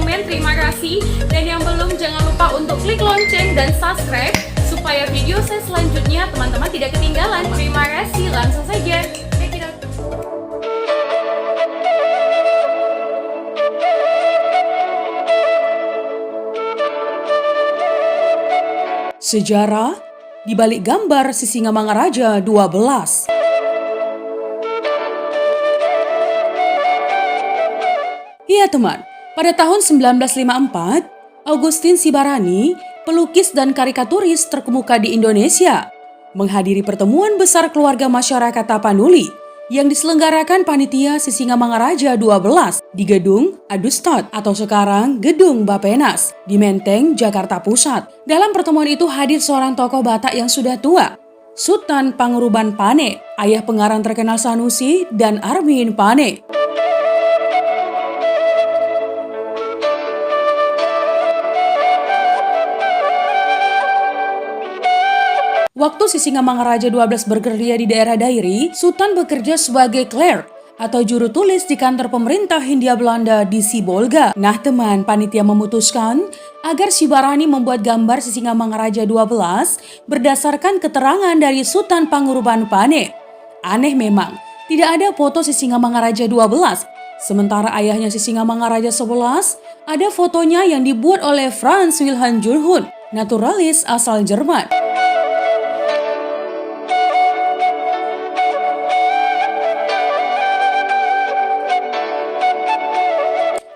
komen, terima kasih. Dan yang belum, jangan lupa untuk klik lonceng dan subscribe supaya video saya selanjutnya teman-teman tidak ketinggalan. Terima kasih, langsung saja. Check it out. Sejarah di balik gambar Sisingamangaraja 12. Iya teman, pada tahun 1954, Augustin Sibarani, pelukis dan karikaturis terkemuka di Indonesia, menghadiri pertemuan besar keluarga masyarakat Tapanuli yang diselenggarakan panitia Sisingamangaraja 12 di Gedung Adustat atau sekarang Gedung Bapenas di Menteng, Jakarta Pusat. Dalam pertemuan itu hadir seorang tokoh Batak yang sudah tua, Sutan Panguruban Pane, ayah pengarang terkenal Sanusi dan Armin Pane. Waktu Sisingamangaraja 12 bergerilya di daerah Dairi, Sultan bekerja sebagai clerk atau juru tulis di kantor pemerintah Hindia Belanda di Sibolga. Nah teman, panitia memutuskan agar Sibarani membuat gambar Sisingamangaraja 12 berdasarkan keterangan dari Sultan Panguruban Pane. Aneh memang, tidak ada foto Sisingamangaraja 12. Sementara ayahnya Sisingamangaraja 11, ada fotonya yang dibuat oleh Franz Wilhelm Julhun, naturalis asal Jerman.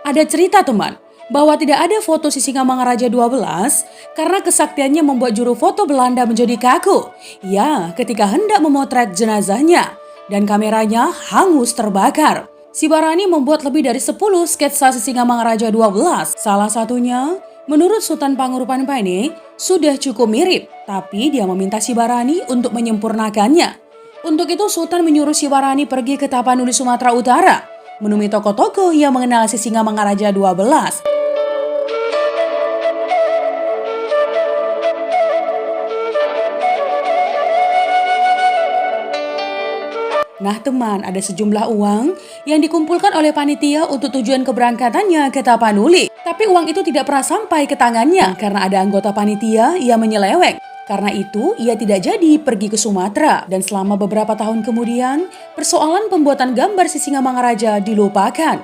Ada cerita teman, bahwa tidak ada foto Sisingamangaraja 12 karena kesaktiannya membuat juru foto Belanda menjadi kaku. Ya, ketika hendak memotret jenazahnya dan kameranya hangus terbakar. Sibarani membuat lebih dari 10 sketsa Sisingamangaraja 12. Salah satunya, menurut Sultan Panguruban Pane, sudah cukup mirip, tapi dia meminta Sibarani untuk menyempurnakannya. Untuk itu Sultan menyuruh Sibarani pergi ke Tapanuli, Sumatera Utara, menemui tokoh-tokoh yang mengenal Sisingamangaraja 12. Nah teman, ada sejumlah uang yang dikumpulkan oleh panitia untuk tujuan keberangkatannya ke Tapanuli. Tapi uang itu tidak pernah sampai ke tangannya karena ada anggota panitia yang menyeleweng. Karena itu, ia tidak jadi pergi ke Sumatera. Dan selama beberapa tahun kemudian, persoalan pembuatan gambar Sisingamangaraja dilupakan.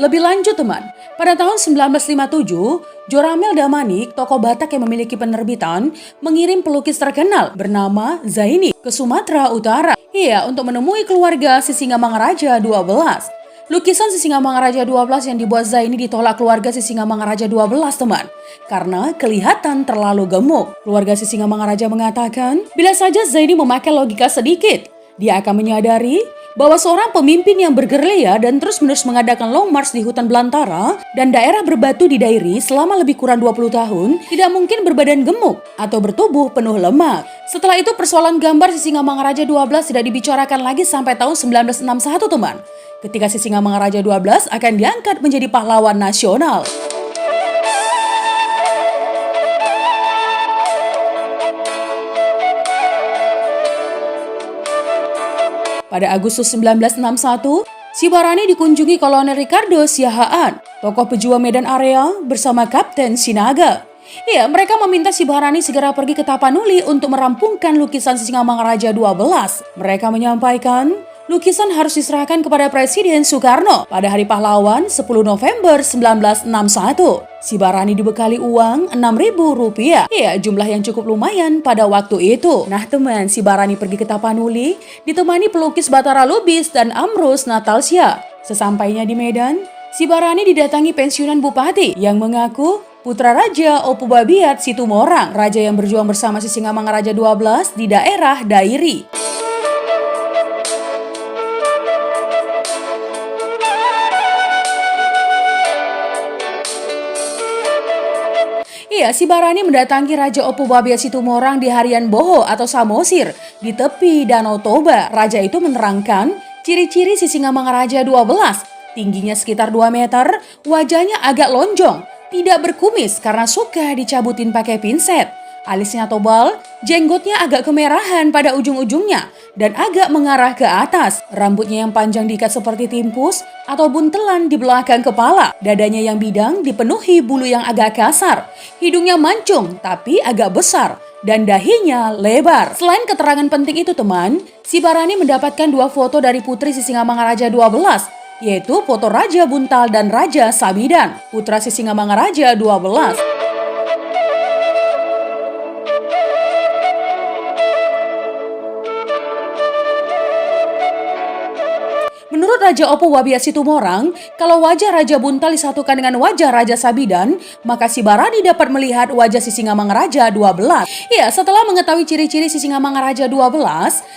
Lebih lanjut teman, pada tahun 1957, Joramel Damanik, tokoh Batak yang memiliki penerbitan, mengirim pelukis terkenal bernama Zaini ke Sumatera Utara. Iya, untuk menemui keluarga Sisingamangaraja 12. Lukisan Sisingamangaraja 12 yang dibuat Zaini ditolak keluarga Sisingamangaraja 12 teman, karena kelihatan terlalu gemuk. Keluarga Sisingamangaraja mengatakan, bila saja Zaini memakai logika sedikit, dia akan menyadari bahwa seorang pemimpin yang bergerilya dan terus-menerus mengadakan long march di hutan belantara dan daerah berbatu di Dairi selama lebih kurang 20 tahun tidak mungkin berbadan gemuk atau bertubuh penuh lemak. Setelah itu persoalan gambar Sisingamangaraja 12 tidak dibicarakan lagi sampai tahun 1961 teman, ketika Sisingamangaraja 12 akan diangkat menjadi pahlawan nasional. Pada Agustus 1961, Sibarani dikunjungi Kolonel Ricardo Siahaan, tokoh pejuang Medan Area bersama Kapten Sinaga. Ya, mereka meminta Sibarani segera pergi ke Tapanuli untuk merampungkan lukisan Sisingamangaraja 12. Mereka menyampaikan, lukisan harus diserahkan kepada Presiden Soekarno pada Hari Pahlawan 10 November 1961. Sibarani dibekali uang Rp6.000. Ya, jumlah yang cukup lumayan pada waktu itu. Nah teman, Sibarani pergi ke Tapanuli ditemani pelukis Batara Lubis dan Amrus Natalsya. Sesampainya di Medan, Sibarani didatangi pensiunan bupati yang mengaku putra Raja Opu Babiat Situmorang, raja yang berjuang bersama Sisingamangaraja 12 di daerah Dairi. Iya, Sibarani mendatangi Raja Opu Babiat Situmorang di Harian Boho atau Samosir di tepi Danau Toba. Raja itu menerangkan ciri-ciri Sisingamangaraja 12. Tingginya sekitar 2 meter, wajahnya agak lonjong, tidak berkumis karena suka dicabutin pakai pinset. Alisnya tebal, jenggotnya agak kemerahan pada ujung-ujungnya dan agak mengarah ke atas. Rambutnya yang panjang diikat seperti timpus atau buntelan di belakang kepala. Dadanya yang bidang dipenuhi bulu yang agak kasar. Hidungnya mancung tapi agak besar dan dahinya lebar. Selain keterangan penting itu teman, si Barani mendapatkan 2 foto dari putri Sisingamangaraja 12, yaitu foto Raja Buntal dan Raja Sabidan, putra Sisingamangaraja 12. Menurut Raja Opo Wabiat Situmorang, kalau wajah Raja Buntal disatukan dengan wajah Raja Sabidan, maka si Barani dapat melihat wajah Sisingamangaraja 12. Ya, setelah mengetahui ciri-ciri Sisingamangaraja 12,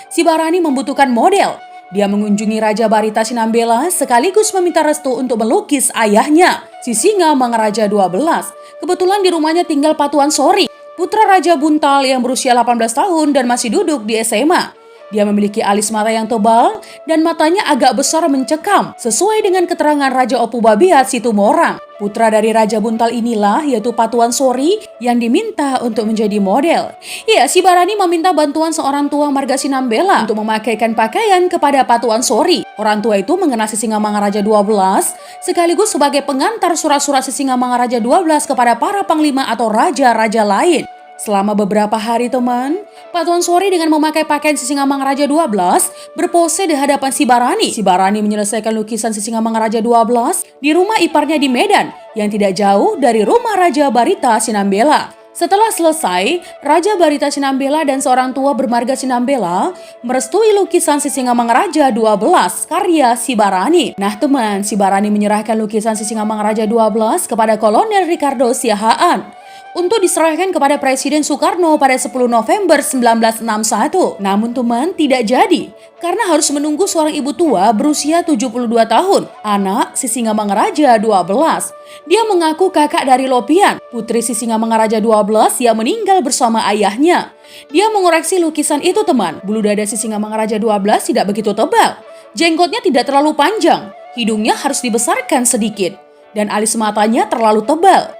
si Barani membutuhkan model. Dia mengunjungi Raja Barita Sinambela sekaligus meminta restu untuk melukis ayahnya, Sisingamangaraja 12. Kebetulan di rumahnya tinggal Patuan Sori, putra Raja Buntal yang berusia 18 tahun dan masih duduk di SMA. Dia memiliki alis mata yang tebal dan matanya agak besar mencekam, sesuai dengan keterangan Raja Opo Wabiat Situmorang. Putra dari Raja Buntal inilah, yaitu Patuan Sori, yang diminta untuk menjadi model. Ya, si Barani meminta bantuan seorang tua marga Sinambela untuk memakaikan pakaian kepada Patuan Sori. Orang tua itu mengenal Sisingamangaraja 12 sekaligus sebagai pengantar surat-surat Sisingamangaraja 12 kepada para panglima atau raja-raja lain. Selama beberapa hari teman, Patuan Sori dengan memakai pakaian Sisingamangaraja 12 berpose di hadapan si Barani. Si Barani menyelesaikan lukisan Sisingamangaraja 12 di rumah iparnya di Medan yang tidak jauh dari rumah Raja Barita Sinambela. Setelah selesai, Raja Barita Sinambela dan seorang tua bermarga Sinambela merestui lukisan Sisingamangaraja 12 karya si Barani. Nah teman, si Barani menyerahkan lukisan Sisingamangaraja 12 kepada Kolonel Ricardo Siahaan untuk diserahkan kepada Presiden Soekarno pada 10 November 1961. Namun teman, tidak jadi karena harus menunggu seorang ibu tua berusia 72 tahun, anak Sisingamangaraja 12. Dia mengaku kakak dari Lopian, putri Sisingamangaraja 12 yang meninggal bersama ayahnya. Dia mengoreksi lukisan itu teman. Bulu dada Sisingamangaraja 12 tidak begitu tebal, jenggotnya tidak terlalu panjang, hidungnya harus dibesarkan sedikit, dan alis matanya terlalu tebal.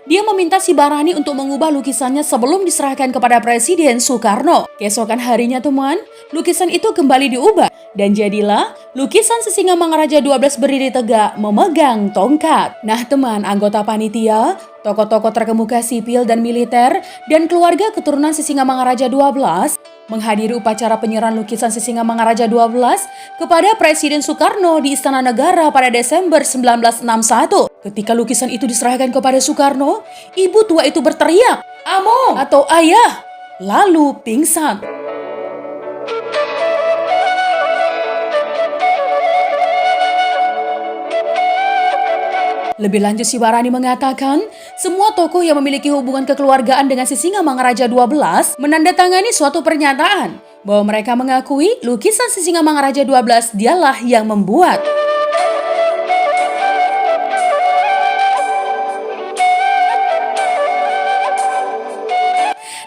Dia meminta si Barani untuk mengubah lukisannya sebelum diserahkan kepada Presiden Soekarno. Keesokan harinya teman, lukisan itu kembali diubah dan jadilah lukisan Sisingamangaraja 12 berdiri tegak memegang tongkat. Nah teman, anggota panitia, tokoh-tokoh terkemuka sipil dan militer, dan keluarga keturunan Sisingamangaraja 12 menghadiri upacara penyerahan lukisan Sisingamangaraja 12 kepada Presiden Soekarno di Istana Negara pada Desember 1961. Ketika lukisan itu diserahkan kepada Soekarno, ibu tua itu berteriak, "Amo!" atau "Ayah!" lalu pingsan. Lebih lanjut si Barani mengatakan, semua tokoh yang memiliki hubungan kekeluargaan dengan Sisingamangaraja 12 menandatangani suatu pernyataan bahwa mereka mengakui lukisan Sisingamangaraja 12 dialah yang membuat.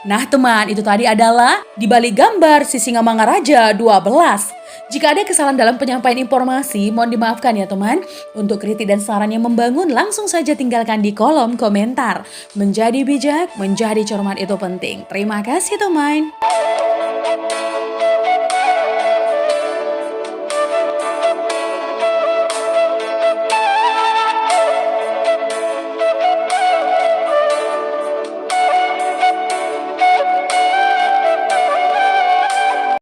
Nah teman, itu tadi adalah di balik gambar Sisingamangaraja 12. Jika ada kesalahan dalam penyampaian informasi, mohon dimaafkan ya teman. Untuk kritik dan saran yang membangun, langsung saja tinggalkan di kolom komentar. Menjadi bijak, menjadi cermat itu penting. Terima kasih teman.